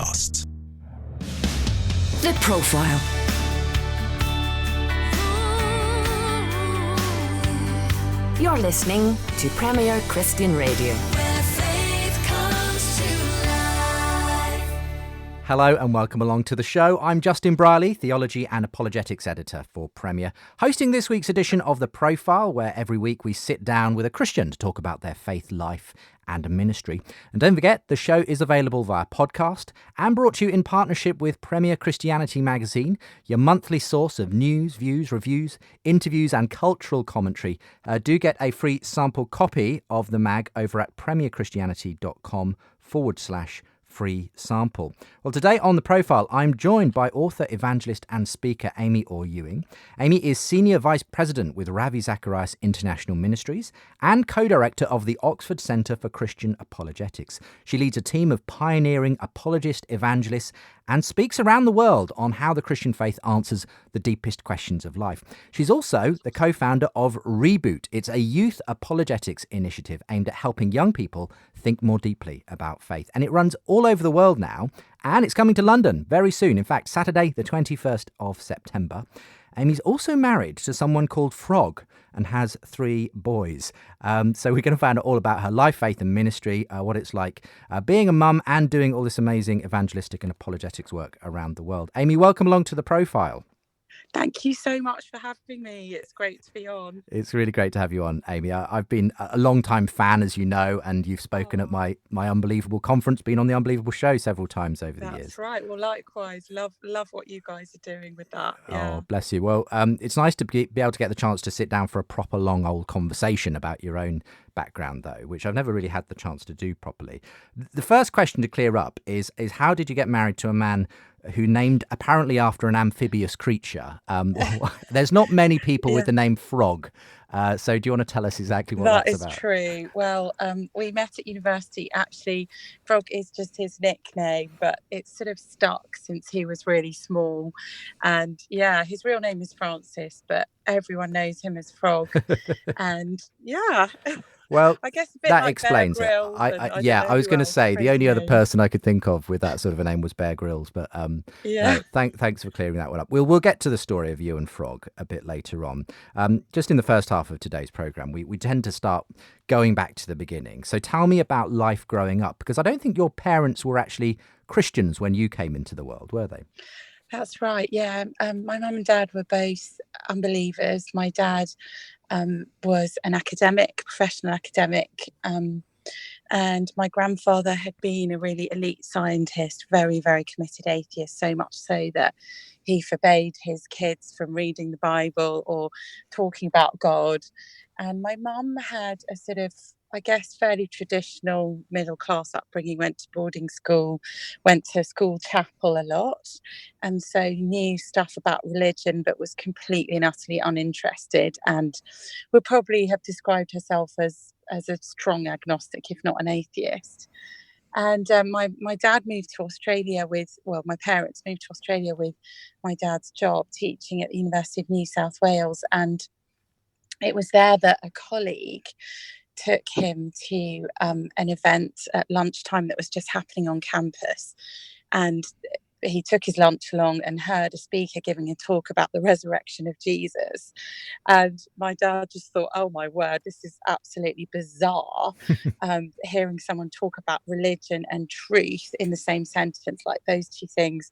Podcast. The Profile. You're listening to Premier Christian Radio. Hello and welcome along to the show. I'm Justin Brierley, Theology and Apologetics Editor for Premier, hosting this week's edition of The Profile, where every week we sit down with a Christian to talk about their faith, life and ministry. And don't forget, the show is available via podcast and brought to you in partnership with Premier Christianity magazine, your monthly source of news, views, reviews, interviews and cultural commentary. Do get a free sample copy of the mag over at premierchristianity.com/free sample. Well, today on The Profile, I'm joined by author, evangelist and speaker Amy Orr-Ewing. Amy is Senior Vice President with Ravi Zacharias International Ministries and co-director of the Oxford Centre for Christian Apologetics. She leads a team of pioneering apologist evangelists and speaks around the world on how the Christian faith answers the deepest questions of life. She's also the co-founder of Reboot. It's a youth apologetics initiative aimed at helping young people think more deeply about faith. And it runs all over the world now, and it's coming to London very soon. In fact, Saturday, the 21st of September. Amy's also married to someone called Frog and has 3 boys. So we're going to find out all about her life, faith and ministry, what it's like being a mum and doing all this amazing evangelistic and apologetics work around the world. Amy, welcome along to The Profile. Thank you so much for having me. It's great to be on. It's really great to have you on, Amy. I've been a long-time fan, as you know, and you've spoken at my Unbelievable conference, been on the Unbelievable show several times over the years. That's right. Well, likewise. Love what you guys are doing with that. Yeah. Oh, bless you. Well, it's nice to be able to get the chance to sit down for a proper long old conversation about your own background, though, which I've never really had the chance to do properly. The first question to clear up is how did you get married to a man who named apparently after an amphibious creature? There's not many people with the name Frog. So do you want to tell us exactly what that's about? That is true. Well, we met at university. Actually, Frog is just his nickname, but it's sort of stuck since he was really small. And yeah, his real name is Francis, but everyone knows him as Frog. And yeah. Well, I guess a bit that like explains it. I was going to say the only other person I could think of with that sort of a name was Bear Grylls, but no, thanks for clearing that one up. We'll get to the story of you and Frog a bit later on. Just in the first half of today's programme, we tend to start going back to the beginning. So tell me about life growing up, because I don't think your parents were actually Christians when you came into the world, were they? That's right, yeah. My mum and dad were both unbelievers. My dad was an academic, professional academic, and my grandfather had been a really elite scientist, very, very committed atheist, so much so that he forbade his kids from reading the Bible or talking about God. And my mum had a sort of, I guess, fairly traditional middle-class upbringing, went to boarding school, went to school chapel a lot, and so knew stuff about religion, but was completely and utterly uninterested, and would probably have described herself as a strong agnostic, if not an atheist. And my dad moved to Australia my parents moved to Australia with my dad's job teaching at the University of New South Wales, and it was there that a colleague took him to an event at lunchtime that was just happening on campus, and he took his lunch along and heard a speaker giving a talk about the resurrection of Jesus. And my dad just thought, oh my word, this is absolutely bizarre. Hearing someone talk about religion and truth in the same sentence, like those two things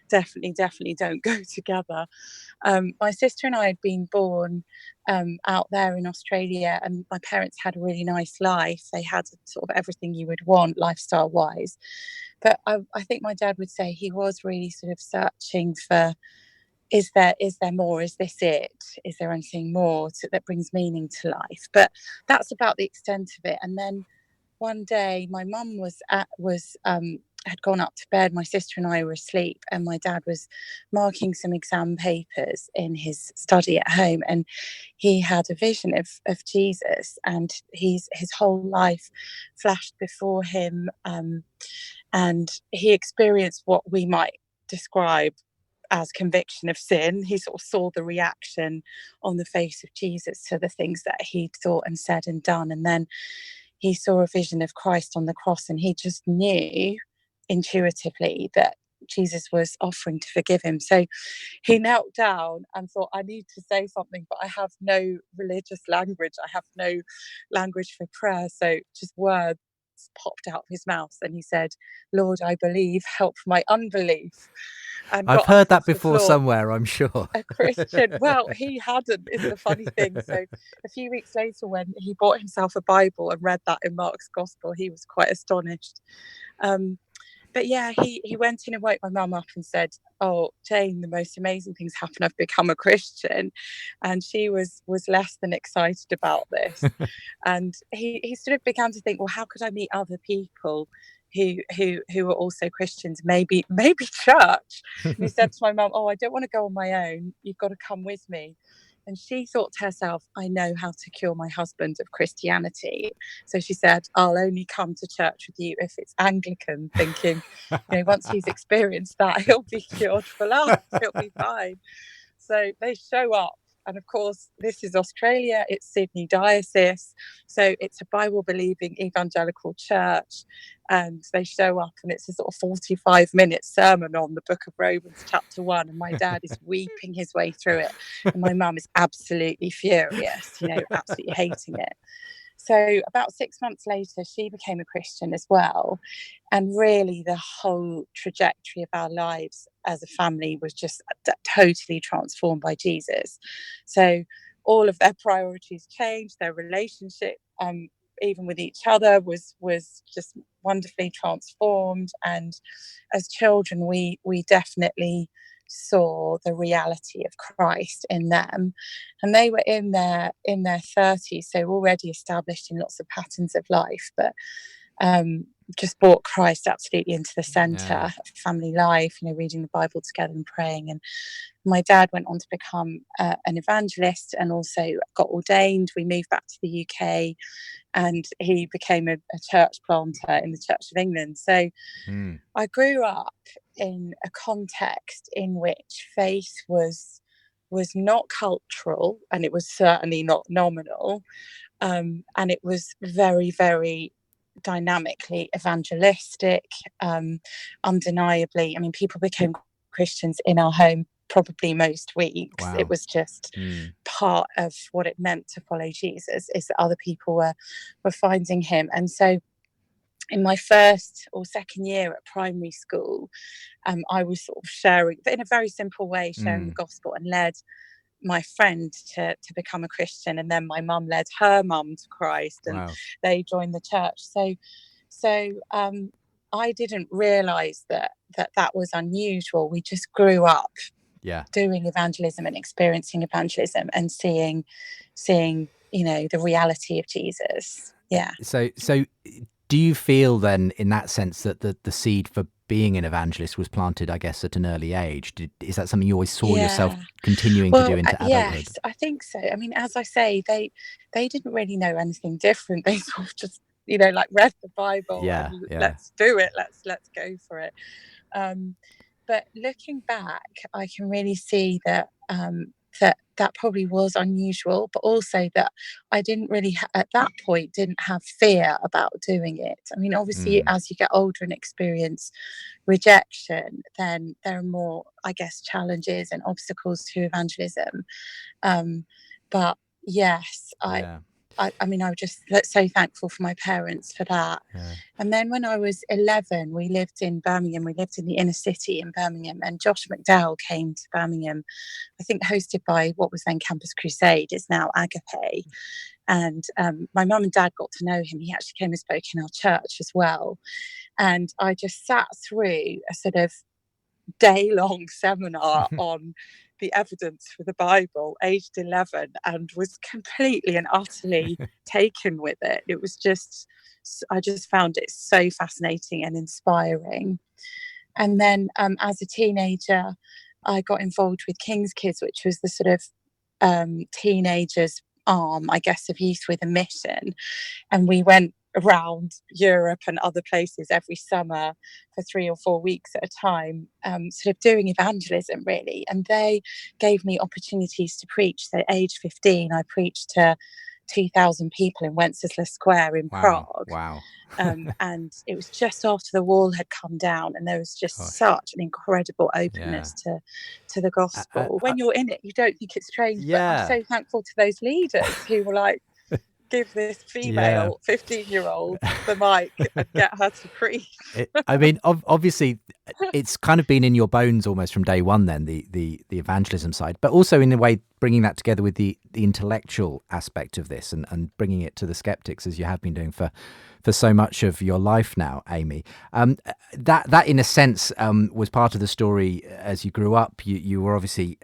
definitely don't go together. My sister and I had been born out there in Australia, and my parents had a really nice life. They had sort of everything you would want lifestyle wise. But I think my dad would say he was really sort of searching for, is there more? Is this it? Is there anything more that brings meaning to life? But that's about the extent of it. And then one day my mum had gone up to bed. My sister and I were asleep, and my dad was marking some exam papers in his study at home, and he had a vision of Jesus, and his whole life flashed before him, and he experienced what we might describe as conviction of sin. He sort of saw the reaction on the face of Jesus to the things that he'd thought and said and done, and then he saw a vision of Christ on the cross, and he just knew intuitively that Jesus was offering to forgive him. So he knelt down and thought, I need to say something, but I have no religious language. I have no language for prayer. So just words popped out of his mouth. And he said, Lord, I believe, help my unbelief. And I've got up heard that onto the before floor. somewhere, I'm sure. A Christian. Well, he hadn't, is the funny thing. So a few weeks later, when he bought himself a Bible and read that in Mark's Gospel, he was quite astonished. But yeah, he went in and woke my mum up and said, oh, Jane, the most amazing things happen. I've become a Christian. And she was less than excited about this. And he sort of began to think, well, how could I meet other people who are also Christians, maybe church? And he said to my mum, oh, I don't want to go on my own. You've got to come with me. And she thought to herself, I know how to cure my husband of Christianity. So she said, I'll only come to church with you if it's Anglican, thinking, once he's experienced that, he'll be cured for life. He'll be fine. So they show up. And of course, this is Australia, it's Sydney Diocese. So it's a Bible-believing evangelical church. And they show up and it's a sort of 45-minute sermon on the book of Romans chapter 1. And my dad is weeping his way through it. And my mum is absolutely furious, absolutely hating it. So about 6 months later, she became a Christian as well. And really the whole trajectory of our lives as a family was just totally transformed by Jesus. So all of their priorities changed, their relationship, even with each other, was just wonderfully transformed. And as children, we definitely saw the reality of Christ in them, and they were in their 30s, so already established in lots of patterns of life, but just brought Christ absolutely into the center of family life, reading the Bible together and praying. And my dad went on to become an evangelist and also got ordained. We moved back to the UK and he became a church planter in the Church of England. So I grew up in a context in which faith was not cultural, and it was certainly not nominal, and it was very, very dynamically evangelistic, undeniably. I mean, people became Christians in our home probably most weeks. Wow. It was just part of what it meant to follow Jesus, is that other people were finding him. And so in my first or second year at primary school, I was sort of sharing, but in a very simple way, sharing the gospel, and led my friend to become a Christian. And then my mum led her mum to Christ, and they joined the church. So I didn't realise that was unusual. We just grew up doing evangelism and experiencing evangelism and seeing the reality of Jesus. Yeah. So do you feel then, in that sense, that the seed for being an evangelist was planted, I guess, at an early age? Is that something you always saw yourself continuing to do into adulthood? Yes, I think so. I mean, as I say, they didn't really know anything different. They sort of just, read the Bible and let's do it. Let's go for it. But looking back, I can really see that that probably was unusual, but also that I didn't really, at that point, didn't have fear about doing it. I mean, obviously, as you get older and experience rejection, then there are more, I guess, challenges and obstacles to evangelism. But yes, I mean, I was just so thankful for my parents for that. Yeah. And then when I was 11, we lived in Birmingham. We lived in the inner city in Birmingham, and Josh McDowell came to Birmingham, I think hosted by what was then Campus Crusade, it's now Agape. And my mum and dad got to know him. He actually came and spoke in our church as well. And I just sat through a sort of day-long seminar on the evidence for the Bible, aged 11, and was completely and utterly taken with it. It was just, I just found it so fascinating and inspiring. And then as a teenager, I got involved with King's Kids, which was the sort of teenagers' arm, I guess, of Youth with a Mission. And we went around Europe and other places every summer for 3 or 4 weeks at a time, sort of doing evangelism, really. And they gave me opportunities to preach. So at age 15, I preached to 2,000 people in Wenceslas Square in Prague. Wow. And it was just after the wall had come down, and there was just such an incredible openness to the gospel. When you're in it, you don't think it's strange, but I'm so thankful to those leaders who were like, give this female 15-year-old the mic and get her to preach. I mean, obviously, it's kind of been in your bones almost from day one then, the evangelism side, but also in a way bringing that together with the intellectual aspect of this and bringing it to the skeptics, as you have been doing for so much of your life now, Amy. That in a sense was part of the story as you grew up. You were obviously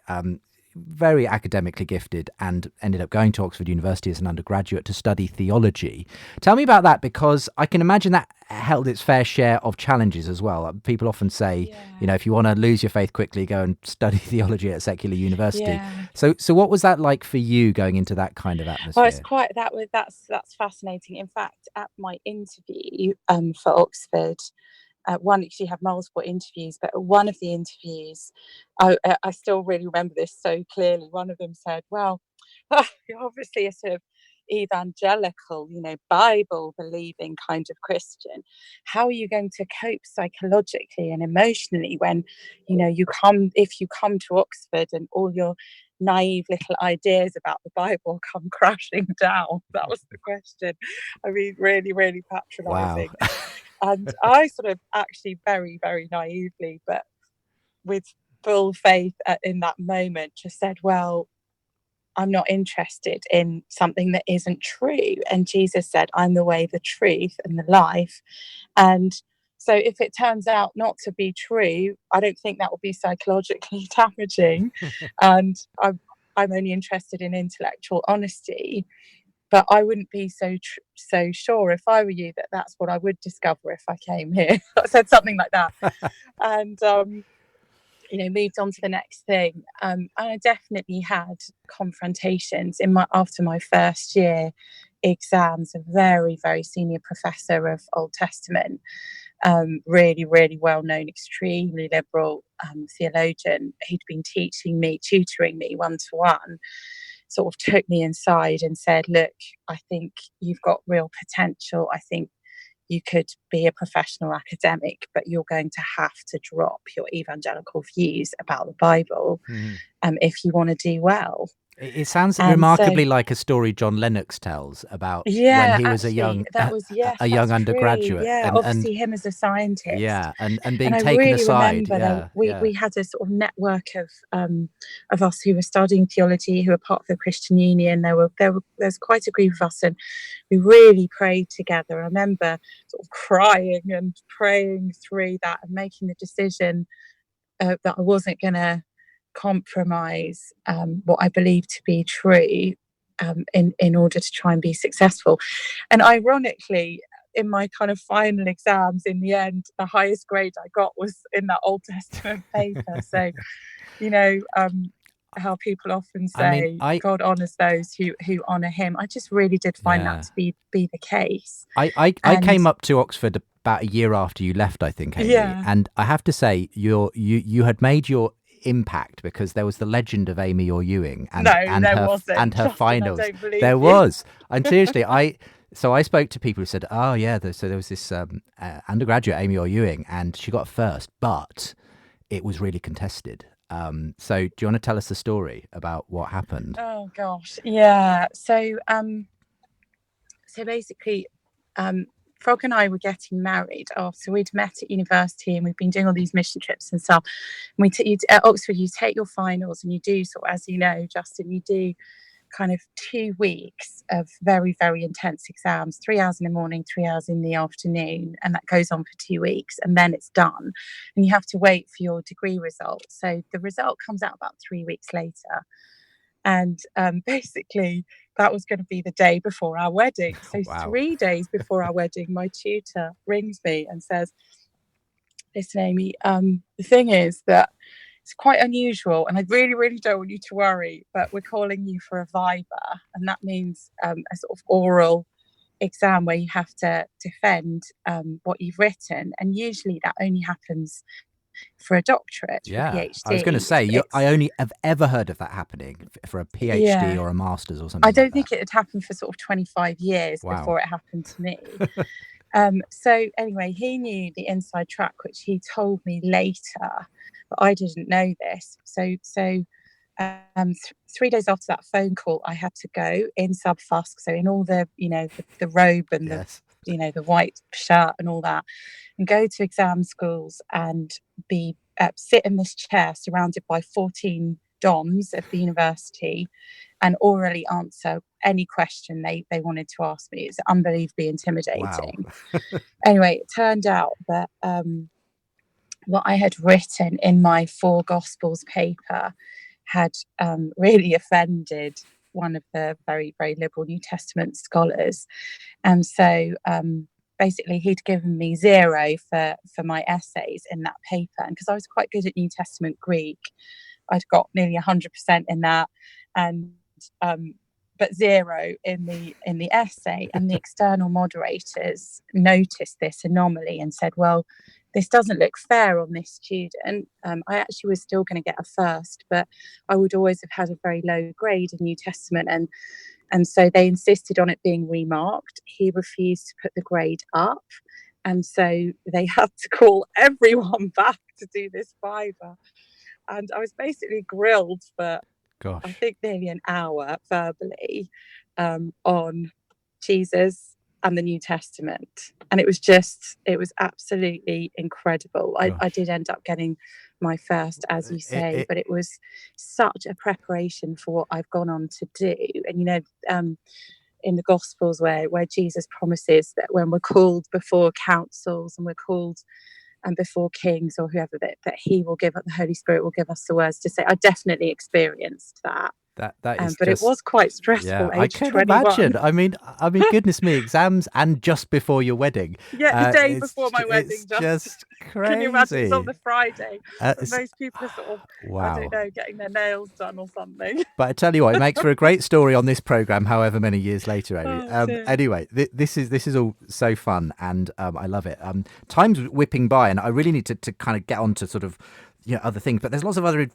very academically gifted and ended up going to Oxford University as an undergraduate to study theology. Tell me about that, because I can imagine that held its fair share of challenges as well. People often say, if you want to lose your faith quickly, go and study theology at a secular university. So what was that like for you going into that kind of atmosphere? Well, it's quite that's fascinating. In fact, at my interview for Oxford, one, you have multiple interviews, but one of the interviews, I still really remember this so clearly. One of them said, well, you're obviously a sort of evangelical, Bible believing kind of Christian. How are you going to cope psychologically and emotionally when, if you come to Oxford and all your naive little ideas about the Bible come crashing down? That was the question. I mean, really, really patronizing. Wow. And I sort of actually very, very naively, but with full faith in that moment, just said, well, I'm not interested in something that isn't true. And Jesus said, I'm the way, the truth, and the life. And so if it turns out not to be true, I don't think that will be psychologically damaging. And I'm only interested in intellectual honesty. But I wouldn't be so sure if I were you that that's what I would discover if I came here. I said something like that. And, moved on to the next thing. And I definitely had confrontations after my first year exams. A very, very senior professor of Old Testament, really, really well-known, extremely liberal theologian who'd been tutoring me one-to-one, sort of took me inside and said, look, I think you've got real potential. I think you could be a professional academic, but you're going to have to drop your evangelical views about the Bible if you want to do well. It sounds remarkably like a story John Lennox tells about when he was a young undergraduate. Yeah, obviously him as a scientist. Yeah, and being and taken I really aside. Remember we had a sort of network of us who were studying theology, who were part of the Christian Union. There's quite a group of us, and we really prayed together. I remember sort of crying and praying through that and making the decision that I wasn't going to compromise what I believe to be true in order to try and be successful. And ironically, in my kind of final exams, in the end, the highest grade I got was in that Old Testament paper. So, how people often say, God honours those who honour him. I just really did find that to be the case. I came up to Oxford about a year after you left, I think, Amy, and I have to say you had made your impact, because there was the legend of Amy Orr-Ewing and her finals. There was. And seriously, I spoke to people who said, oh yeah, so there was this undergraduate, Amy Orr-Ewing, and she got first, but it was really contested. So do you want to tell us the story about what happened? Oh gosh, yeah. So basically, Frog and I were getting married after we'd met at university, and we've been doing all these mission trips and stuff. And at Oxford, you take your finals, and you do sort of, as you know, Justin, you do kind of 2 weeks of very, very intense exams, 3 hours in the morning, 3 hours in the afternoon, and that goes on for 2 weeks, and then it's done. And you have to wait for your degree result. So the result comes out about 3 weeks later. And basically, that was going to be the day before our wedding. So Wow. 3 days before our wedding, my tutor rings me and says, listen, Amy, the thing is that it's quite unusual, and I really, really don't want you to worry, but we're calling you for a viva. And that means a sort of oral exam where you have to defend what you've written. And usually that only happens for a doctorate, for a Yeah, PhD. I was going to say, I only have ever heard of that happening for a PhD or a master's or something I don't like think that. it had happened for sort of 25 years Wow. before it happened to me. So anyway, he knew the inside track, which he told me later, but I didn't know this. So 3 days after that phone call, I had to go in subfusk, so in all the, the robe and Yes. the white shirt and all that, and go to exam schools and be sit in this chair surrounded by 14 dons of the university and orally answer any question they wanted to ask me. It's unbelievably intimidating. Wow. Anyway, it turned out that what I had written in my Four Gospels paper had really offended one of the very, very liberal New Testament scholars. And so basically he'd given me 0 for my essays in that paper. And because I was quite good at New Testament Greek, I'd got nearly 100% in that, and but 0 in the essay. And the external moderators noticed this anomaly and said, well, this doesn't look fair on this student. I actually was still going to get a first, but I would always have had a very low grade in New Testament. And so they insisted on it being remarked. He refused to put the grade up. And so they had to call everyone back to do this viva. And I was basically grilled for, I think, nearly an hour verbally on Jesus and the New Testament. And it was absolutely incredible. I did end up getting my first, as you say, but it was such a preparation for what I've gone on to do. And, in the Gospels where Jesus promises that when we're called before councils and we're called and before kings or whoever, that he will give up, the Holy Spirit will give us the words to say. I definitely experienced that. That is but it was quite stressful. Yeah, age I can 21. imagine. I mean, goodness me, exams and just before your wedding. Yeah, the day before my wedding. It's just crazy. Can you imagine? It's on the Friday. Most people are sort of, wow. I don't know, getting their nails done or something. But I tell you what, it makes for a great story on this programme, however many years later, Amy. Anyway, this is all so fun, and I love it. Time's whipping by, and I really need to kind of get on to sort of other things, but there's lots of other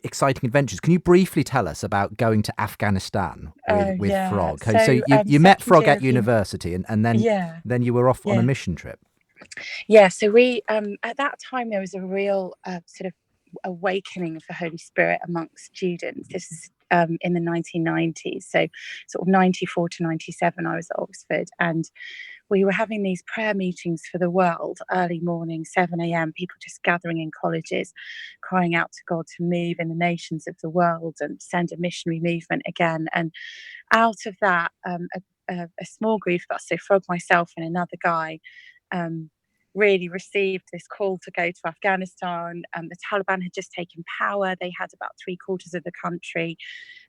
exciting adventures. Can you briefly tell us about going to Afghanistan with Frog? So you met Frog at university, and then you were off on a mission trip. Yeah, so we at that time there was a real sort of awakening of the Holy Spirit amongst students. This is in the 1990s, so sort of 94 to 97 I was at Oxford, and we were having these prayer meetings for the world, early morning, 7 a.m, people just gathering in colleges, crying out to God to move in the nations of the world and send a missionary movement again. And out of that, a small group of us, so Frog, myself and another guy, really received this call to go to Afghanistan. The Taliban had just taken power. They had about 3/4 of the country,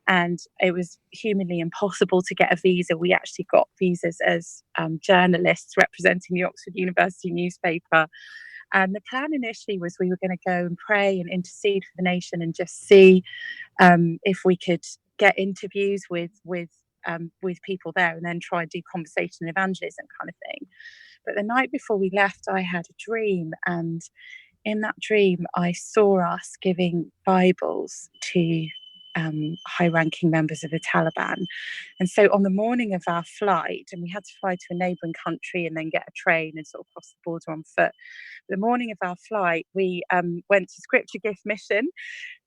and it was humanly impossible to get a visa. We actually got visas as journalists representing the Oxford University newspaper. And the plan initially was we were going to go and pray and intercede for the nation and just see if we could get interviews with people there, and then try and do conversation and evangelism kind of thing. But the night before we left, I had a dream, and in that dream, I saw us giving Bibles to high-ranking members of the Taliban. And so on the morning of our flight, and we had to fly to a neighbouring country and then get a train and sort of cross the border on foot. The morning of our flight, we went to Scripture Gift Mission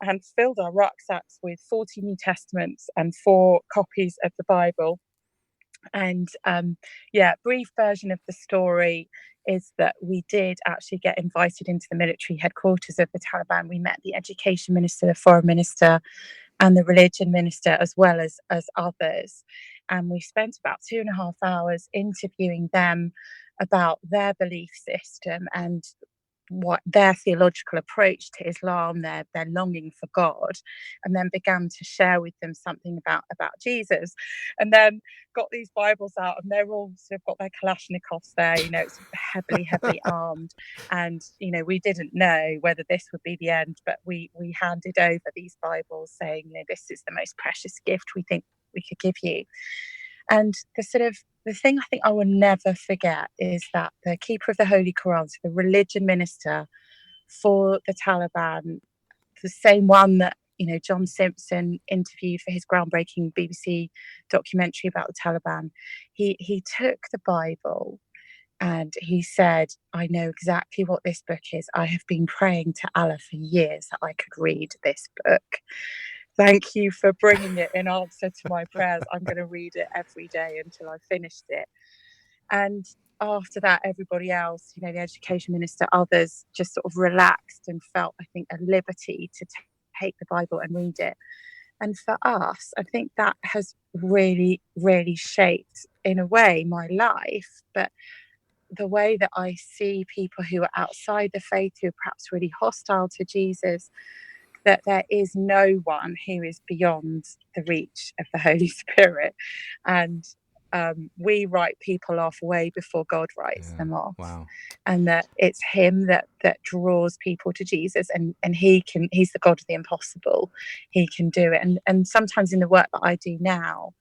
and filled our rucksacks with 40 New Testaments and 4 copies of the Bible. And brief version of the story is that we did actually get invited into the military headquarters of the Taliban. We met the education minister, the foreign minister, and the religion minister, as well as others. And we spent about 2.5 hours interviewing them about their belief system and what their theological approach to Islam, their longing for God, and then began to share with them something about Jesus, and then got these Bibles out, and they're all sort of got their Kalashnikovs there, it's heavily armed, and we didn't know whether this would be the end, but we handed over these Bibles saying, this is the most precious gift we think we could give you. And the thing I think I will never forget is that the keeper of the Holy Quran, so the religion minister, for the Taliban, the same one that John Simpson interviewed for his groundbreaking BBC documentary about the Taliban. He took the Bible and he said, I know exactly what this book is. I have been praying to Allah for years that I could read this book. Thank you for bringing it in answer to my prayers. I'm going to read it every day until I finished it. And after that, everybody else, the education minister, others, just sort of relaxed and felt, I think, a liberty to take the Bible and read it. And for us, I think that has really, really shaped, in a way, my life. But the way that I see people who are outside the faith, who are perhaps really hostile to Jesus, that there is no one who is beyond the reach of the Holy Spirit. And we write people off way before God writes them off. Wow. And that it's him that draws people to Jesus, and he's the God of the impossible. He can do it. And sometimes in the work that I do now,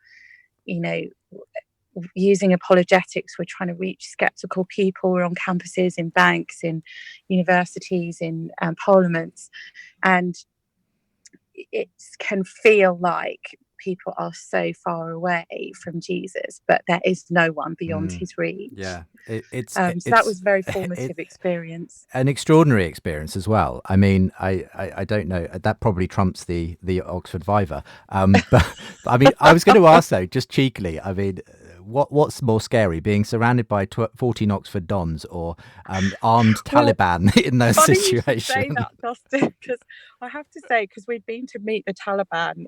using apologetics, we're trying to reach skeptical people. We're on campuses, in banks, in universities, in parliaments, and it can feel like people are so far away from Jesus, but there is no one beyond his reach. Yeah, so that was a very formative experience. An extraordinary experience as well. I mean, I don't know, that probably trumps the Oxford Viva. But I mean, I was going to ask though, just cheekily, I mean, what's more scary, being surrounded by 14 Oxford Dons or armed Taliban in those situations? You say that, Justin, because I have to say, because we'd been to meet the Taliban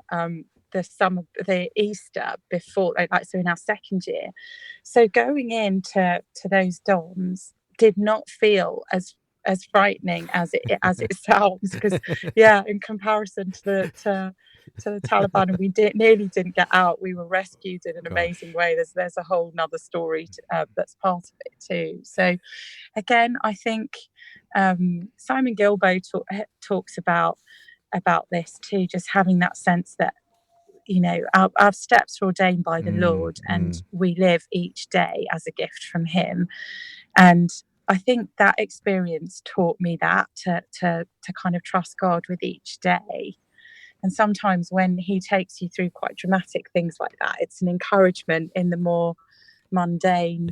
the Easter before, so in our second year. So going into those Dons did not feel as frightening as it sounds, because in comparison to the Taliban, and we nearly didn't get out. We were rescued in an amazing way. There's a whole nother story that's part of it too. So again, I think Simon Gilbo talks about this too, just having that sense that our steps are ordained by the Lord, and we live each day as a gift from him. And I think that experience taught me that to kind of trust God with each day. And sometimes when he takes you through quite dramatic things like that, it's an encouragement in the more mundane,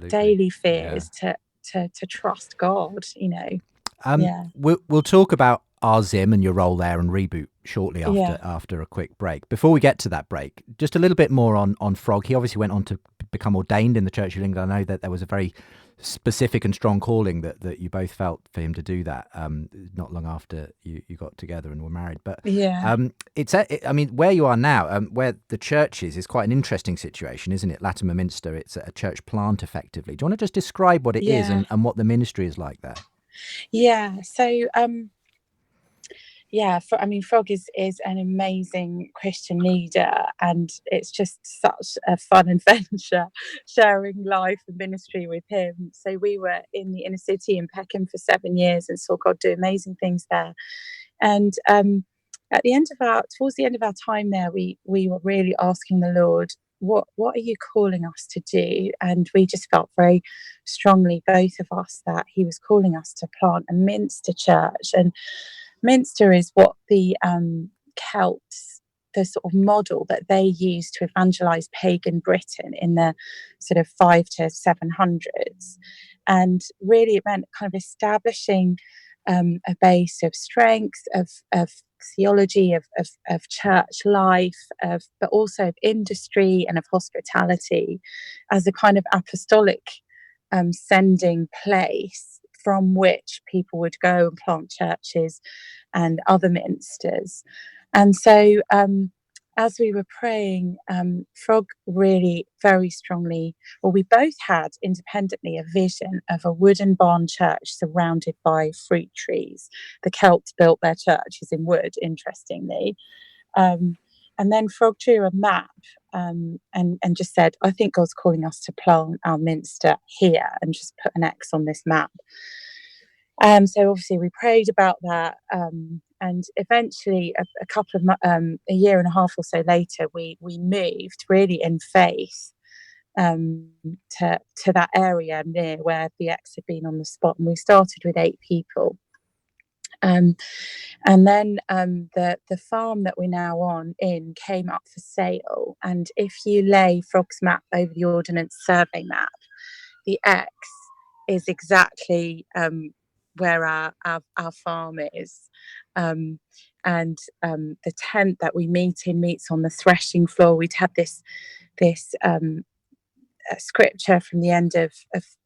daily fears to trust God, We'll talk about Zim and your role there and Reboot shortly after a quick break. Before we get to that break, just a little bit more on Frog. He obviously went on to become ordained in the Church of England. I know that there was a very specific and strong calling that you both felt for him to do that not long after you got together and were married. But I mean, where you are now, where the church is quite an interesting situation, isn't it? Latimer Minster, it's a church plant effectively. Do you want to just describe what it is and what the ministry is like there? So Frog is an amazing Christian leader, and it's just such a fun adventure sharing life and ministry with him. So we were in the inner city in Peckham for 7 years and saw God do amazing things there. And towards the end of our time there, we were really asking the Lord, what are you calling us to do? And we just felt very strongly, both of us, that he was calling us to plant a Minster church. And Minster is what the Celts, the sort of model that they used to evangelize pagan Britain in the sort of 500 to 700s. And really it meant kind of establishing a base of strength, of theology, of church life, but also of industry and of hospitality as a kind of apostolic sending place from which people would go and plant churches and other minsters. And so as we were praying, Frog really very strongly, we both had independently a vision of a wooden barn church surrounded by fruit trees. The Celts built their churches in wood, interestingly. And then Frog drew a map and just said, I think God's calling us to plant our minster here, and just put an X on this map. So obviously we prayed about that, and eventually a year and a half or so later, we moved really in faith to that area near where the X had been on the spot, and we started with 8 people, And then the farm that we're now in came up for sale. And if you lay Frog's map over the Ordnance Survey map, the X is exactly where our farm is. And the tent that we meets on the threshing floor. We'd had this scripture from the end of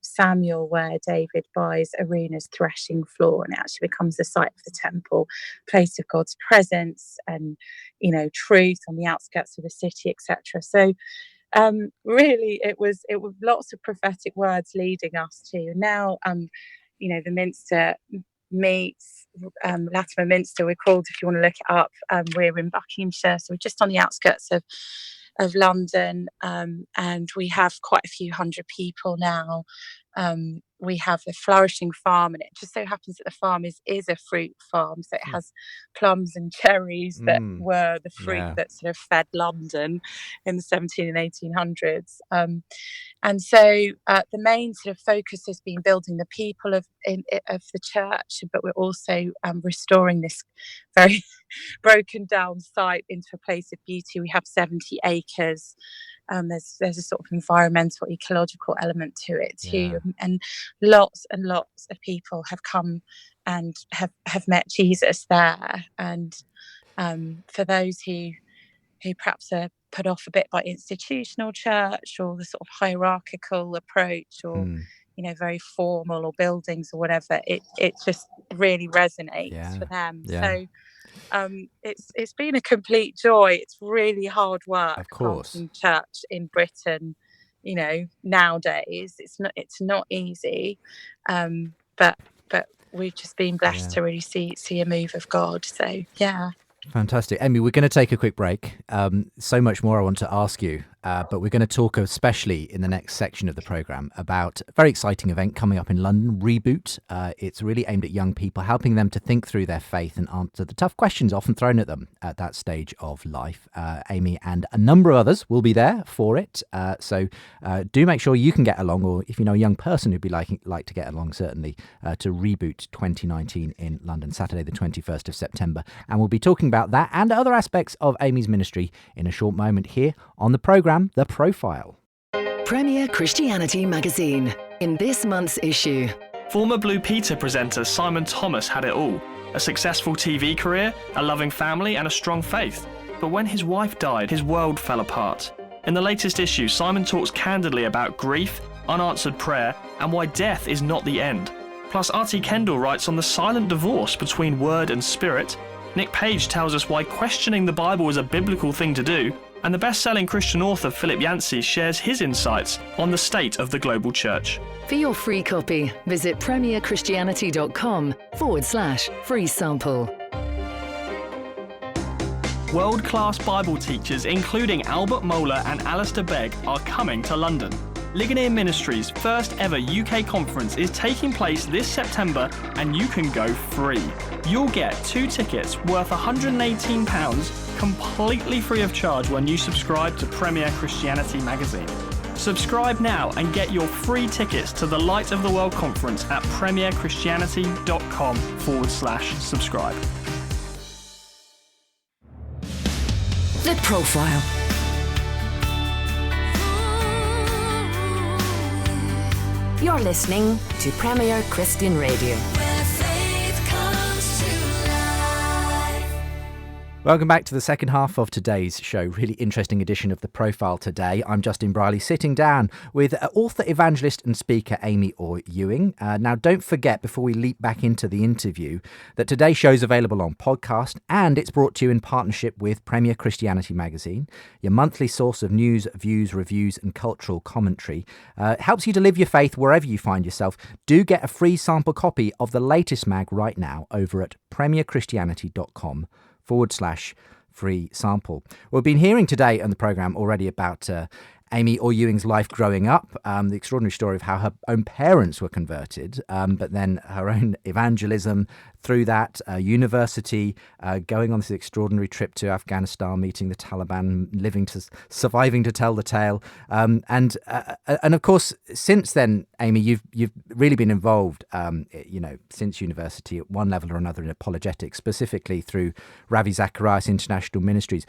Samuel where David buys Arena's threshing floor, and it actually becomes the site of the temple, place of God's presence and, truth on the outskirts of the city, etc. So really it was lots of prophetic words leading us to now, the Minster meets, Latimer Minster, we're called, if you want to look it up. We're in Buckinghamshire, so we're just on the outskirts of London, and we have quite a few hundred people now. We have a flourishing farm, and it just so happens that the farm is a fruit farm, so it has plums and cherries that were the fruit that sort of fed London in the 17 and 1800s. And so the main sort of focus has been building the people of the church, but we're also restoring this very broken down site into a place of beauty. We have 70 acres. There's a sort of environmental, ecological element to it too, and lots of people have come and have met Jesus there. And for those who perhaps are put off a bit by institutional church or the sort of hierarchical approach, or very formal, or buildings or whatever, it just really resonates for them. So it's been a complete joy. It's really hard work, of course, planting church in Britain. Nowadays it's not easy, but we've just been blessed to really see a move of God. So fantastic. Amy, we're going to take a quick break. So much more I want to ask you, but we're going to talk especially in the next section of the programme about a very exciting event coming up in London, Reboot. It's really aimed at young people, helping them to think through their faith and answer the tough questions often thrown at them at that stage of life. Amy and a number of others will be there for it. So do make sure you can get along, or if you know a young person who'd be like to get along, certainly, to Reboot 2019 in London, Saturday the 21st of September. And we'll be talking about that and other aspects of Amy's ministry in a short moment here on the programme, The Profile. Premier Christianity Magazine. In this month's issue, former Blue Peter presenter Simon Thomas had it all. A successful TV career, a loving family and a strong faith. But when his wife died, his world fell apart. In the latest issue, Simon talks candidly about grief, unanswered prayer, and why death is not the end. Plus, R.T. Kendall writes on the silent divorce between word and spirit. Nick Page tells us why questioning the Bible is a biblical thing to do, and the best-selling Christian author Philip Yancey shares his insights on the state of the global church. For your free copy, visit premierchristianity.com/free sample. World-class Bible teachers, including Albert Mohler and Alistair Begg, are coming to London. Ligonier Ministries' first ever UK conference is taking place this September, and you can go free. You'll get 2 tickets worth £118 completely free of charge when you subscribe to Premier Christianity Magazine. Subscribe now and get your free tickets to the Light of the World conference at premierchristianity.com/subscribe. The Profile. You're listening to Premier Christian Radio. Where faith comes to life. Welcome back to the second half of today's show. Really interesting edition of The Profile today. I'm Justin Brierley, sitting down with author, evangelist and speaker Amy Orr-Ewing. Now, don't forget, before we leap back into the interview, that today's show is available on podcast, and it's brought to you in partnership with Premier Christianity Magazine, your monthly source of news, views, reviews and cultural commentary. It helps you to live your faith wherever you find yourself. Do get a free sample copy of the latest mag right now over at premierchristianity.com/free sample. We've been hearing today on the programme already about Amy Orr-Ewing's life growing up, the extraordinary story of how her own parents were converted, but then her own evangelism through that, university, going on this extraordinary trip to Afghanistan, meeting the Taliban, surviving to tell the tale, and of course, since then, Amy, you've really been involved, since university at one level or another in apologetics, specifically through Ravi Zacharias International Ministries.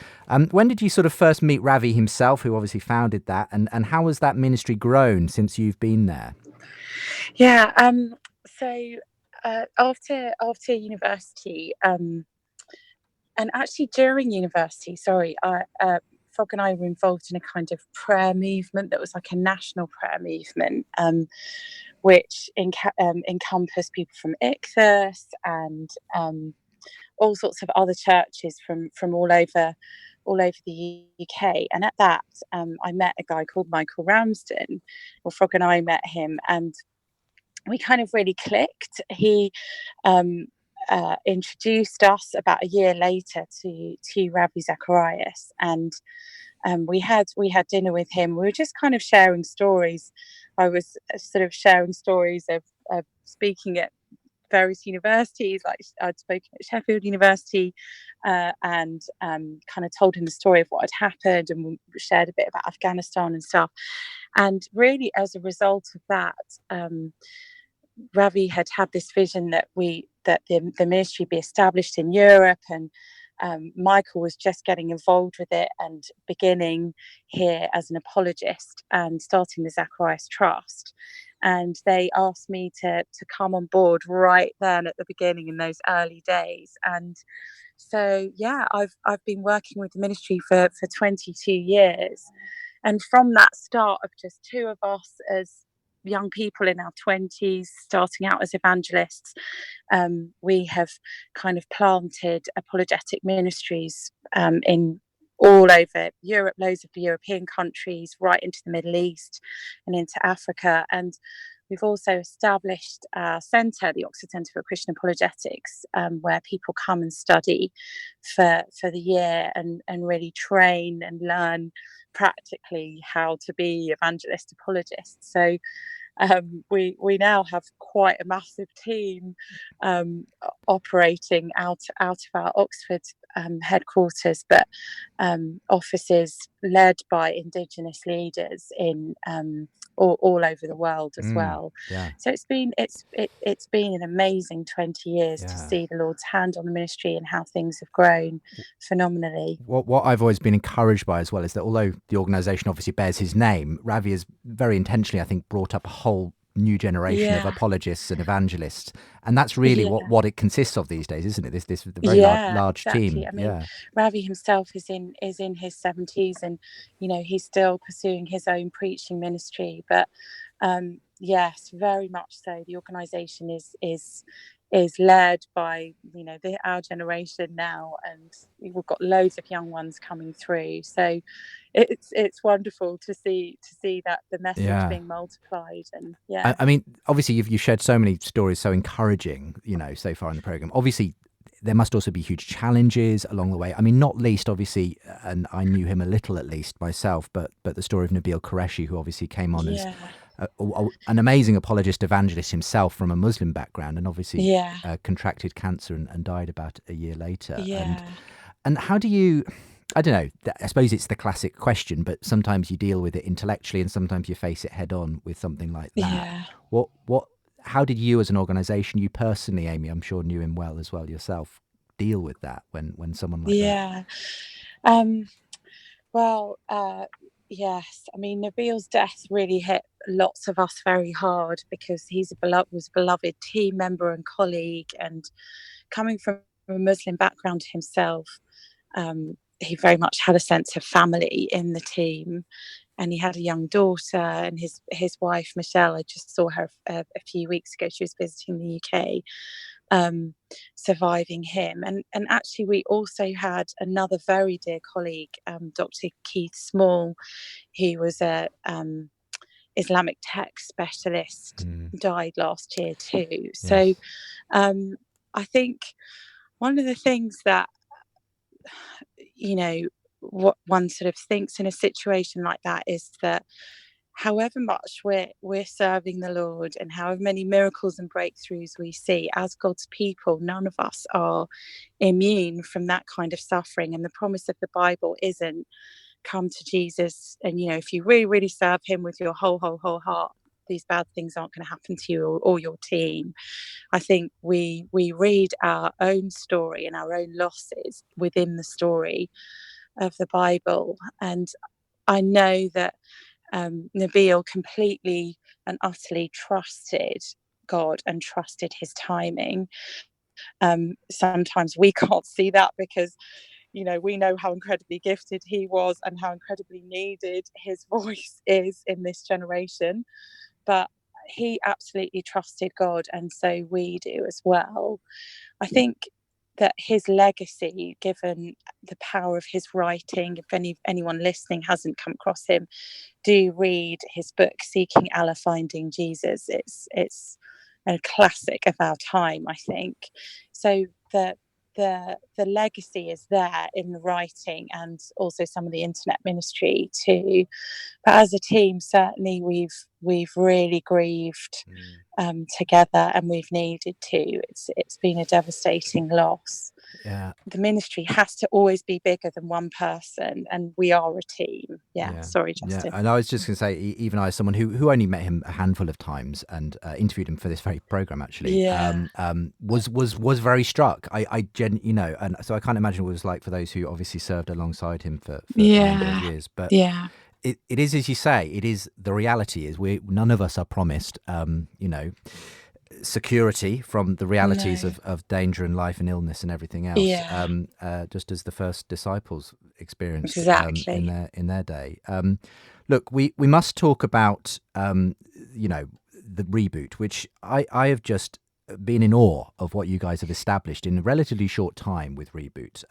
When did you sort of first meet Ravi himself, who obviously founded that, and how has that ministry grown since you've been there? Yeah. So after university, and actually during university, Frog and I were involved in a kind of prayer movement that was like a national prayer movement, which encompassed people from Ichthus and all sorts of other churches from all over the UK. And at that, I met a guy called Michael Ramsden, or Frog and I met him, and we kind of really clicked. He introduced us about a year later to Ravi Zacharias, and we had dinner with him. We were just kind of sharing stories. I was sort of sharing stories of speaking at various universities, like I'd spoken at Sheffield University, and kind of told him the story of what had happened, and we shared a bit about Afghanistan and stuff. And really, as a result of that, Ravi had this vision that the ministry be established in Europe, and Michael was just getting involved with it and beginning here as an apologist and starting the Zacharias Trust. And they asked me to come on board right then at the beginning in those early days. And so, yeah, I've been working with the ministry for 22 years. And from that start of just two of us as young people in our 20s, starting out as evangelists, we have kind of planted apologetic ministries in all over Europe, loads of the European countries, right into the Middle East and into Africa. And we've also established a centre, the Oxford Centre for Christian Apologetics, where people come and study for the year and really train and learn practically how to be evangelist apologists. So we now have quite a massive team operating out of our Oxford headquarters, but offices led by Indigenous leaders in all over the world as well. Yeah. So it's been an amazing 20 years to see the Lord's hand on the ministry and how things have grown phenomenally. What I've always been encouraged by as well is that although the organisation obviously bears his name, Ravi has very intentionally, I think, brought up a whole new generation of apologists and evangelists, and that's really what it consists of these days, isn't it? This very large exactly. team. I mean, Ravi himself is in his 70s, and he's still pursuing his own preaching ministry. But yes, very much so. The organisation is led by our generation now, and we've got loads of young ones coming through. So it's wonderful to see that the message being multiplied. And I mean, obviously you've shared so many stories so encouraging, so far in the program. Obviously there must also be huge challenges along the way. I mean, not least obviously, and I knew him a little at least myself, but the story of Nabil Qureshi, who obviously came on as an amazing apologist evangelist himself from a Muslim background, and obviously contracted cancer and died about a year later. And how do you, I don't know, I suppose it's the classic question, but sometimes you deal with it intellectually and sometimes you face it head on with something like that. How did you as an organisation, you personally, Amy, I'm sure knew him well as well yourself, deal with that when someone like that? Yes, I mean, Nabil's death really hit lots of us very hard because was a beloved team member and colleague, and coming from a Muslim background himself, he very much had a sense of family in the team, and he had a young daughter, and his wife Michelle, I just saw her a few weeks ago. She was visiting the UK, surviving him. And actually we also had another very dear colleague, Dr. Keith Small, who was a Islamic text specialist, died last year too. So I think one of the things that what one sort of thinks in a situation like that is that however much we're serving the Lord and however many miracles and breakthroughs we see as God's people, none of us are immune from that kind of suffering. And the promise of the Bible isn't come to Jesus and, if you really, really serve him with your whole heart, these bad things aren't going to happen to you or your team. I think we read our own story and our own losses within the story of the Bible. And I know that Nabil completely and utterly trusted God and trusted his timing. Sometimes we can't see that because, we know how incredibly gifted he was and how incredibly needed his voice is in this generation. But he absolutely trusted God, and so we do as well. I think that his legacy, given the power of his writing, if anyone listening hasn't come across him, do read his book, Seeking Allah, Finding Jesus. It's a classic of our time, I think. So the legacy is there in the writing and also some of the internet ministry too. But as a team, certainly we've really grieved together, and we've needed to. It's been a devastating loss. Yeah. The ministry has to always be bigger than one person, and we are a team. Sorry, Justin. Yeah, and I was just going to say, even I, as someone who only met him a handful of times and interviewed him for this very program, actually, was very struck. And so I can't imagine what it was like for those who obviously served alongside him for a number of years. But it is, as you say, it is, the reality is none of us are promised, security from the realities of danger and life and illness and everything else, just as the first disciples experienced in their day. Look, we must talk about the reboot, which I have just been in awe of what you guys have established in a relatively short time with Reboot,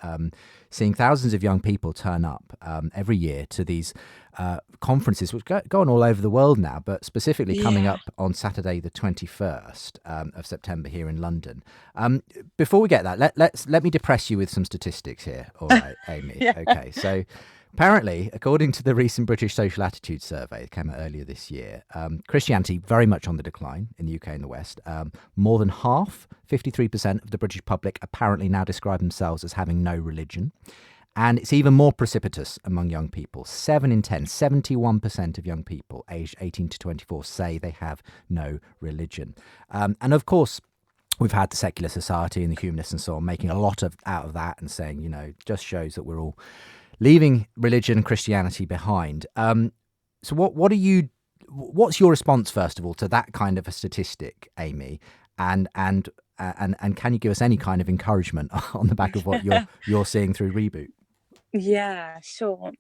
seeing thousands of young people turn up every year to these conferences, which go on all over the world now, but specifically coming up on Saturday the 21st of September here in London. Before we get that, let me depress you with some statistics here. All right, Amy. Okay, so apparently, according to the recent British Social Attitude Survey that came out earlier this year, Christianity very much on the decline in the UK and the West. More than half, 53% of the British public apparently now describe themselves as having no religion. And it's even more precipitous among young people. 7 in 10, 71% of young people aged 18 to 24 say they have no religion. And of course, we've had the secular society and the humanists and so on making a lot out of that and saying, just shows that we're all leaving religion and Christianity behind. So what's your response, first of all, to that kind of a statistic, Amy? And can you give us any kind of encouragement on the back of what you're seeing through Reboot? Yeah, sure.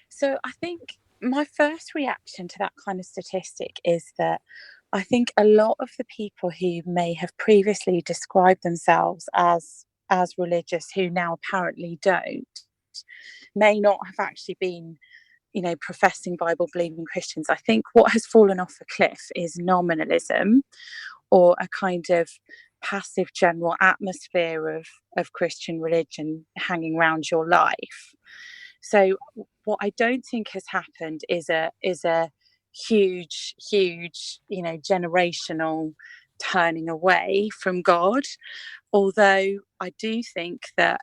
So I think my first reaction to that kind of statistic is that I think a lot of the people who may have previously described themselves as religious, who now apparently don't, may not have actually been, professing Bible believing Christians. I think what has fallen off a cliff is nominalism, or a kind of passive general atmosphere of Christian religion hanging around your life. So what I don't think has happened is a huge, generational turning away from God. Although I do think that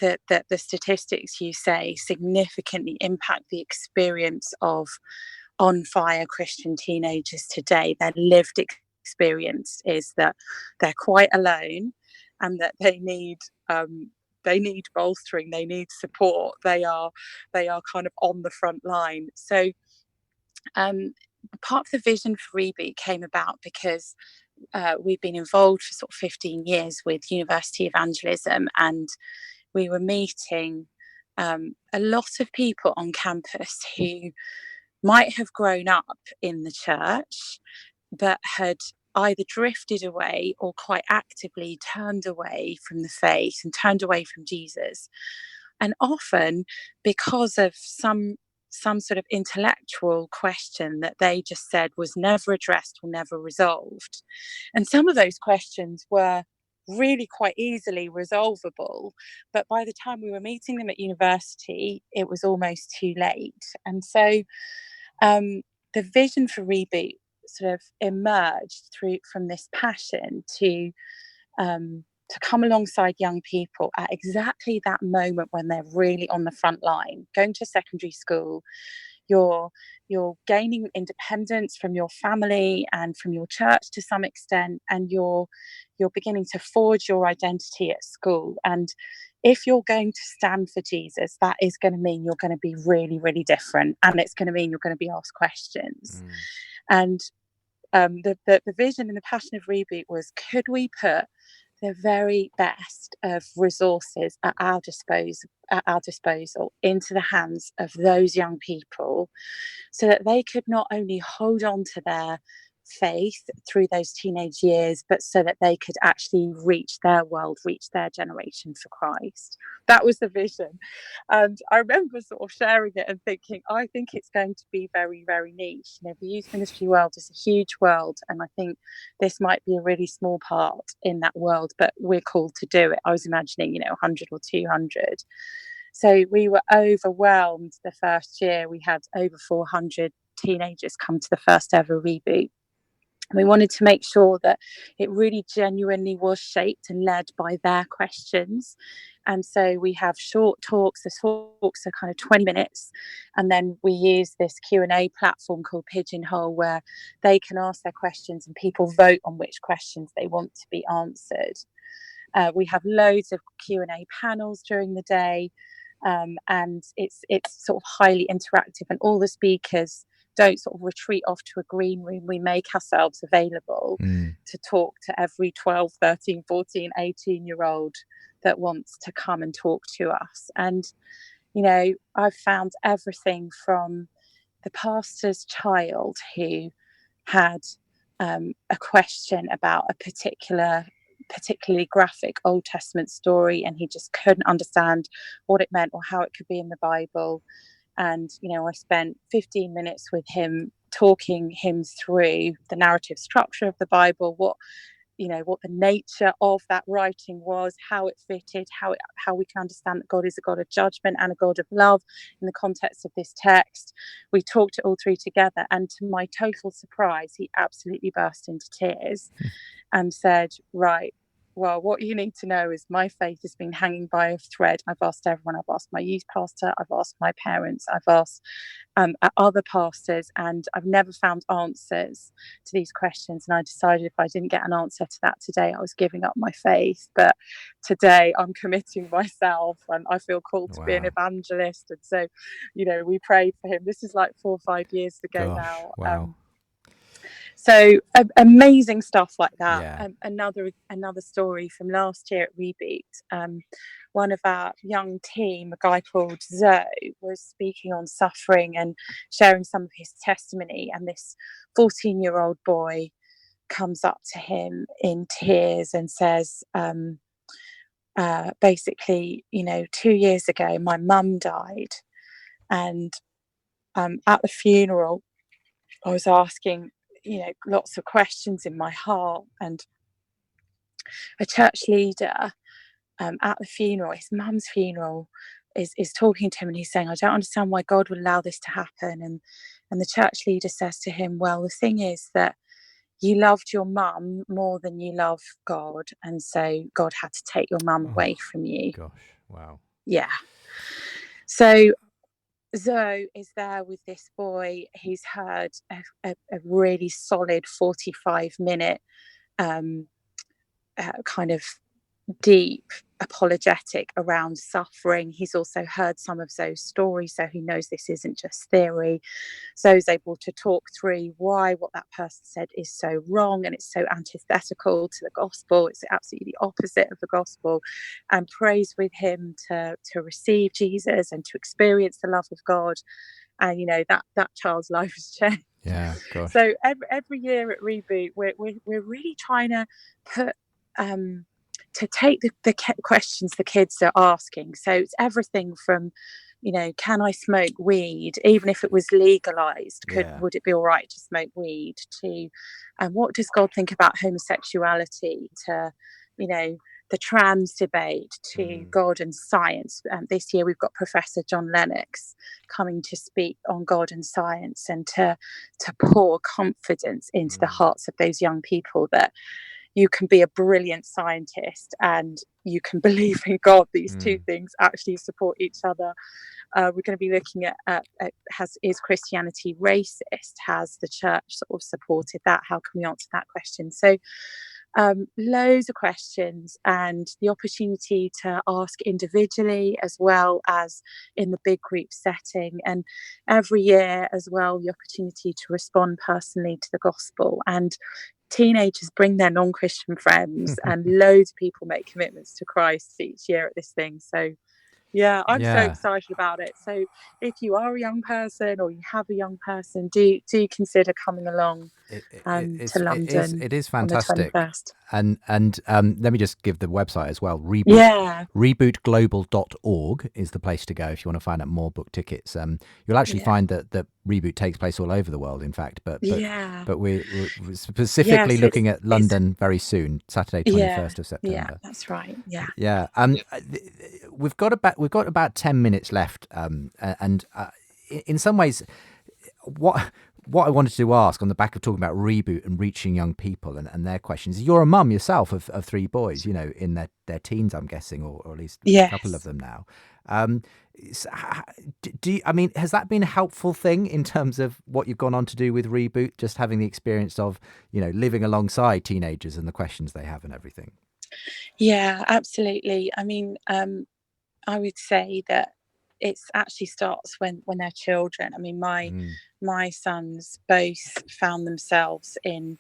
the statistics you say significantly impact the experience of on fire Christian teenagers today. Their lived experience is that they're quite alone, and that they need bolstering, they need support. They are kind of on the front line. So part of the vision for Reboot came about because we've been involved for sort of 15 years with university evangelism, and we were meeting a lot of people on campus who might have grown up in the church but had either drifted away or quite actively turned away from the faith and turned away from Jesus. And often because of some sort of intellectual question that they just said was never addressed or never resolved. And some of those questions were really quite easily resolvable, but by the time we were meeting them at university, it was almost too late. And so the vision for Reboot sort of emerged from this passion to come alongside young people at exactly that moment when they're really on the front line, going to secondary school. You're gaining independence from your family and from your church to some extent, and you're beginning to forge your identity at school. And if you're going to stand for Jesus, that is going to mean you're going to be really, really different, and it's going to mean you're going to be asked questions. And the vision and the passion of Reboot was, could we put the very best of resources at our disposal into the hands of those young people, so that they could not only hold on to their faith through those teenage years, but so that they could actually reach their world, reach their generation for Christ. That was the vision. And I remember sort of sharing it and thinking, I think it's going to be very, very niche. You know, the youth ministry world is a huge world, and I think this might be a really small part in that world, but we're called to do it. I was imagining, 100 or 200. So we were overwhelmed the first year. We had over 400 teenagers come to the first ever Reboot. We wanted to make sure that it really genuinely was shaped and led by their questions. And so we have short talks. The talks are kind of 20 minutes. And then we use this Q&A platform called Pigeonhole, where they can ask their questions and people vote on which questions they want to be answered. We have loads of Q&A panels during the day. And it's sort of highly interactive, and all the speakers don't sort of retreat off to a green room. We make ourselves available to talk to every 12, 13, 14, 18-year-old that wants to come and talk to us. And, I've found everything from the pastor's child who had a question about a particularly graphic Old Testament story, and he just couldn't understand what it meant or how it could be in the Bible. And, I spent 15 minutes with him, talking him through the narrative structure of the Bible, what the nature of that writing was, how it fitted, how we can understand that God is a God of judgment and a God of love in the context of this text. We talked it all through together, and to my total surprise, he absolutely burst into tears and said, right, well, what you need to know is my faith has been hanging by a thread. I've asked everyone. I've asked my youth pastor. I've asked my parents. I've asked other pastors, and I've never found answers to these questions. And I decided if I didn't get an answer to that today, I was giving up my faith. But today I'm committing myself, and I feel called to be an evangelist. And so, we prayed for him. This is like 4 or 5 years ago now. Wow. So amazing stuff like that. Yeah. Another story from last year at Reboot. One of our young team, a guy called Zoe, was speaking on suffering and sharing some of his testimony. And this 14-year-old boy comes up to him in tears and says, basically, 2 years ago, my mum died. And at the funeral, I was asking lots of questions in my heart, and a church leader at the funeral, his mum's funeral, is talking to him, and he's saying, I don't understand why God would allow this to happen. And the church leader says to him, well, the thing is that you loved your mum more than you love God, and so God had to take your mum away from you. Gosh, wow. Yeah. So Zoe is there with this boy. He's heard a really solid 45-minute kind of deep apologetic around suffering. He's also heard some of Zoe's stories, so he knows this isn't just theory. Zoe's able to talk through why what that person said is so wrong, and it's so antithetical to the gospel. It's absolutely the opposite of the gospel, and prays with him to receive Jesus and to experience the love of God. And that child's life has changed. Yeah, gosh. So every year at Reboot, we're really trying to put to take the questions the kids are asking. So it's everything from, can I smoke weed, even if it was legalized? Would it be all right to smoke weed? To what does God think about homosexuality? To the trans debate to God and science. This year we've got Professor John Lennox coming to speak on God and science, and to pour confidence into the hearts of those young people that you can be a brilliant scientist and you can believe in God. These two things actually support each other. We're going to be looking at is Christianity racist? Has the church sort of supported that? How can we answer that question? So loads of questions, and the opportunity to ask individually as well as in the big group setting, and every year as well the opportunity to respond personally to the gospel. And teenagers bring their non-Christian friends and loads of people make commitments to Christ each year at this thing. So yeah, I'm so excited about it. So if you are a young person or you have a young person, do consider coming along to London. It is fantastic. On the 21st. And let me just give the website as well. Yeah. Rebootglobal.org is the place to go if you want to find out more, book tickets. You'll actually find that Reboot takes place all over the world, in fact. But we're specifically looking at London very soon, Saturday, 21st of September. Yeah, that's right. Yeah. Yeah. We've got about 10 minutes left, and in some ways, what I wanted to ask on the back of talking about Reboot and reaching young people and their questions. You're a mum yourself of three boys, in their teens, I'm guessing, or at least a couple of them now. Has that been a helpful thing in terms of what you've gone on to do with Reboot, just having the experience of, living alongside teenagers and the questions they have and everything? Yeah, absolutely. I mean, I would say that it actually starts when they're children. I mean, my sons both found themselves in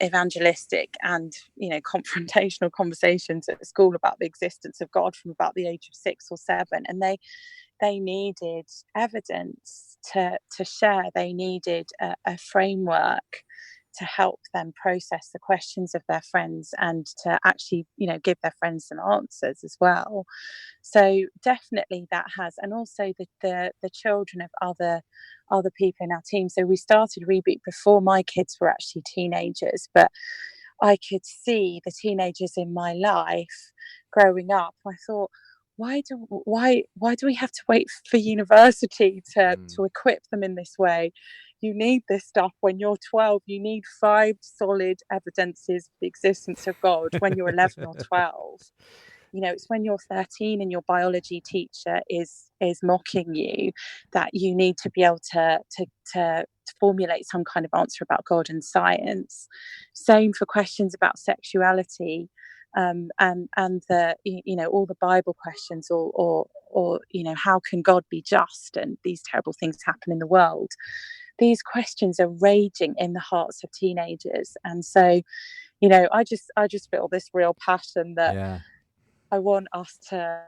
evangelistic and confrontational conversations at school about the existence of God from about the age of 6 or 7, and they needed evidence to share. They needed a framework to help them process the questions of their friends and to actually give their friends some answers as well. So definitely that has, and also the children of other people in our team. So we started Reboot before my kids were actually teenagers, but I could see the teenagers in my life growing up. I thought, why do we have to wait for university to equip them in this way? You need this stuff when you're 12. You need 5 solid evidences of the existence of God when you're 11 or 12. It's when you're 13 and your biology teacher is mocking you that you need to be able to formulate some kind of answer about God and science. Same for questions about sexuality, and the all the Bible questions, or how can God be just, and these terrible things happen in the world. These questions are raging in the hearts of teenagers, and so I just feel this real passion that I want us to,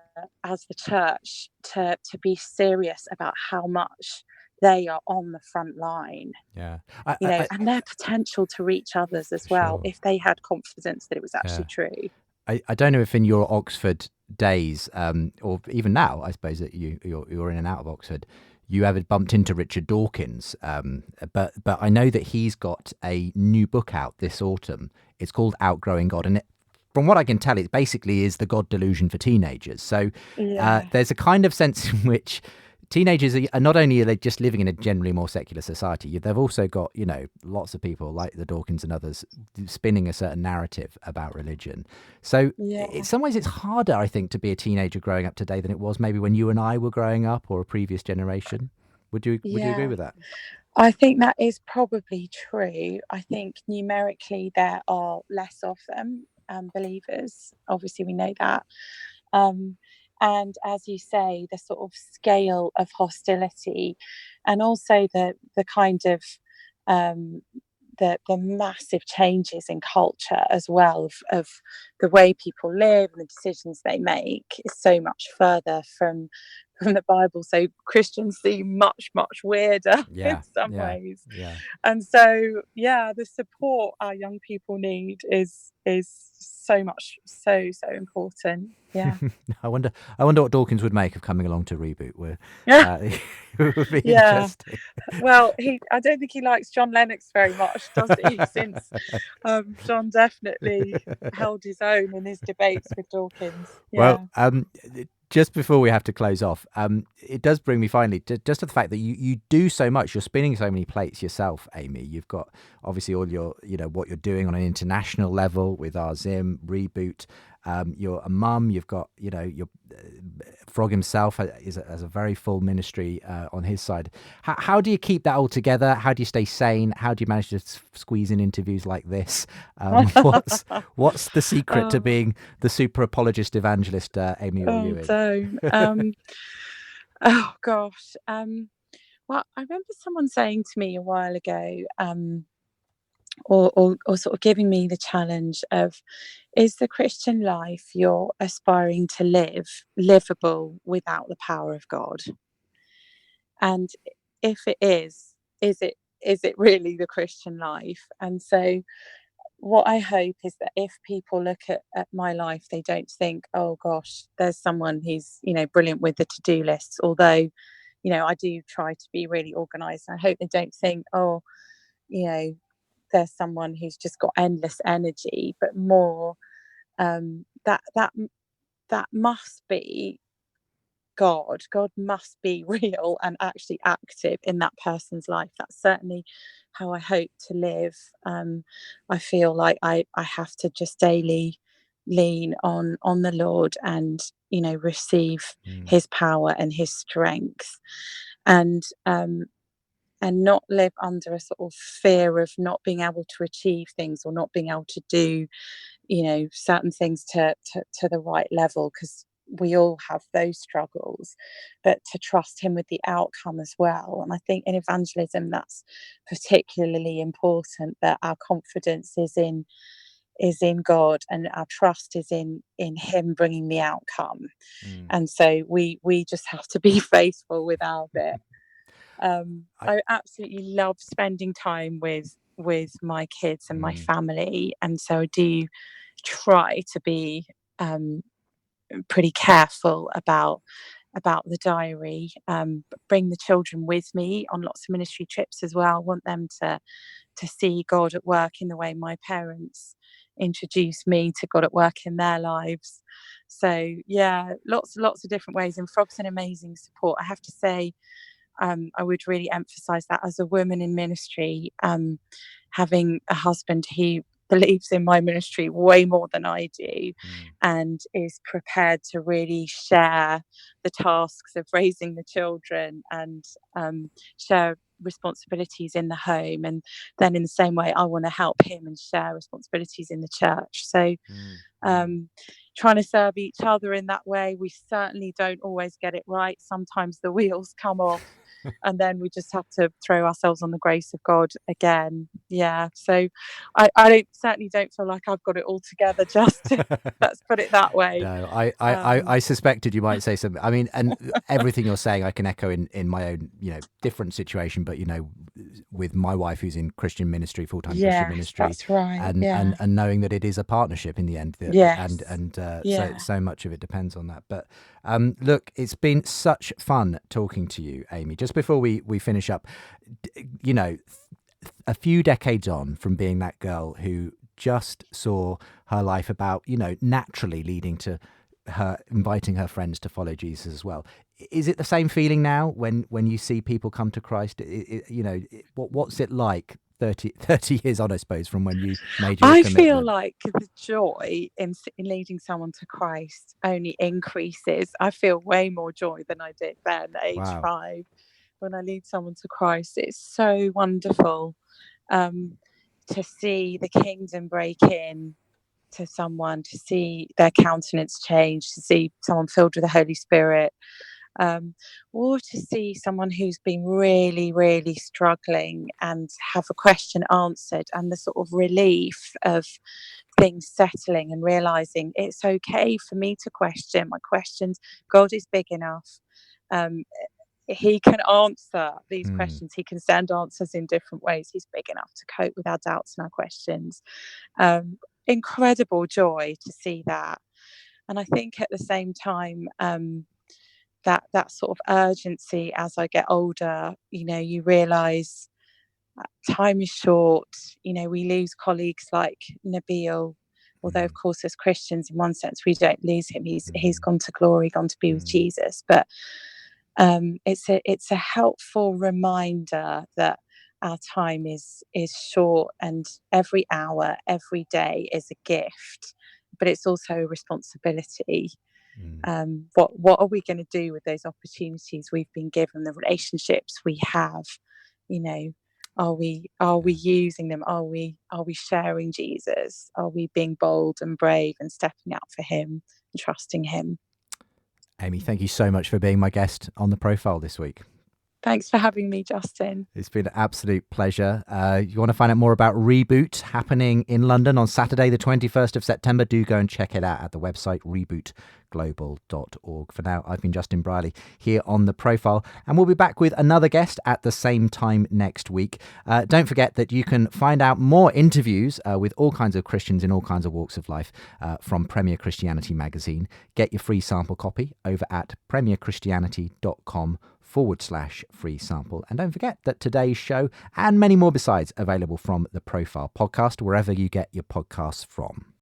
as the church, to be serious about how much they are on the front line. And their potential to reach others as well, if they had confidence that it was actually true. I don't know if in your Oxford days, or even now, I suppose that you're in and out of Oxford, you ever bumped into Richard Dawkins, but I know that he's got a new book out this autumn. It's called Outgrowing God, and from what I can tell, it basically is the God delusion for teenagers. So there's a kind of sense in which teenagers are not only are they just living in a generally more secular society, they've also got, lots of people like the Dawkins and others spinning a certain narrative about religion. So in some ways it's harder, I think, to be a teenager growing up today than it was maybe when you and I were growing up, or a previous generation. Would you agree with that? I think that is probably true. I think numerically there are less of them, believers. Obviously we know that. And as you say, the sort of scale of hostility, and also the kind of the massive changes in culture as well of the way people live and the decisions they make is so much further from from the Bible. So Christians seem much, much weirder Yeah, in some yeah, ways. yeah. And so, yeah, the support our young people need is so much, so important. Yeah. I wonder what Dawkins would make of coming along to Reboot. Yeah. It would be Yeah. interesting. Well, I don't think he likes John Lennox very much, does he? Since John definitely held his own in his debates with Dawkins. Yeah. Well, just before we have to close off, it does bring me finally just to the fact that you do so much. You're spinning so many plates yourself, Amy. You've got obviously all your, what you're doing on an international level with our Zim Reboot. You're a mum. You've got, your Frog himself has a very full ministry on his side. How do you keep that all together? How do you stay sane? How do you manage to squeeze in interviews like this? What's the secret to being the super apologist evangelist, Amy Orr-Ewing? Oh gosh. Well, I remember someone saying to me a while ago, or sort of giving me the challenge of, is the Christian life you're aspiring to live livable without the power of God? And if it is it really the Christian life? And so what I hope is that if people look at my life, they don't think, oh gosh, there's someone who's, brilliant with the to-do lists, although, I do try to be really organized. I hope they don't think, oh, there's someone who's just got endless energy, but more that must be God. God must be real and actually active in that person's life. That's certainly how I hope to live. I feel like I have to just daily lean on the Lord and receive his power and his strength, and not live under a sort of fear of not being able to achieve things or not being able to do, certain things to the right level, because we all have those struggles, but to trust him with the outcome as well. And I think in evangelism, that's particularly important, that our confidence is in God and our trust is in him bringing the outcome. And so we just have to be faithful with our bit. I absolutely love spending time with my kids and my family, and so I do try to be pretty careful about the diary. Bring the children with me on lots of ministry trips as well. I want them to see God at work in the way my parents introduced me to God at work in their lives. So yeah, lots of different ways, and Frog's an amazing support, I have to say. I would really emphasize that as a woman in ministry, having a husband who believes in my ministry way more than I do, and is prepared to really share the tasks of raising the children and share responsibilities in the home. And then in the same way, I want to help him and share responsibilities in the church. So trying to serve each other in that way. We certainly don't always get it right. Sometimes the wheels come off. And then we just have to throw ourselves on the grace of God again. Yeah. So I certainly don't feel like I've got it all together, just let's put it that way. No, I suspected you might say something. I mean, and everything you're saying I can echo in my own, different situation, but with my wife who's in Christian ministry, full-time Christian ministry. That's right. And knowing that it is a partnership in the end. So much of it depends on that. But look, it's been such fun talking to you, Amy. Just before we finish up, a few decades on from being that girl who just saw her life about, naturally leading to her inviting her friends to follow Jesus as well. Is it the same feeling now when you see people come to Christ? What's it like 30 years on, I suppose, from when you made your commitment? I feel like the joy in leading someone to Christ only increases. I feel way more joy than I did then at age 5. When I lead someone to Christ, it's so wonderful to see the kingdom break in to someone, to see their countenance change, to see someone filled with the Holy Spirit, or to see someone who's been really, really struggling and have a question answered, and the sort of relief of things settling and realizing it's okay for me to question my questions. God is big enough. he can answer these questions. He can send answers in different ways. He's big enough to cope with our doubts and our questions. Incredible joy to see that. And I think at the same time, that sort of urgency as I get older, you realise time is short. We lose colleagues like Nabil, although of course as Christians in one sense we don't lose him. He's gone to glory, gone to be with Jesus. But it's a helpful reminder that our time is short, and every hour, every day is a gift, but it's also a responsibility. What are we going to do with those opportunities we've been given, the relationships we have? Are we using them? Are we sharing Jesus? Are we being bold and brave and stepping out for him and trusting him? Amy, thank you so much for being my guest on The Profile this week. Thanks for having me, Justin. It's been an absolute pleasure. You want to find out more about Reboot happening in London on Saturday, the 21st of September? Do go and check it out at the website rebootglobal.org. For now, I've been Justin Brierley here on The Profile, and we'll be back with another guest at the same time next week. Don't forget that you can find out more interviews with all kinds of Christians in all kinds of walks of life from Premier Christianity magazine. Get your free sample copy over at premierchristianity.com/free sample. And don't forget that today's show and many more besides available from the Profile podcast, wherever you get your podcasts from.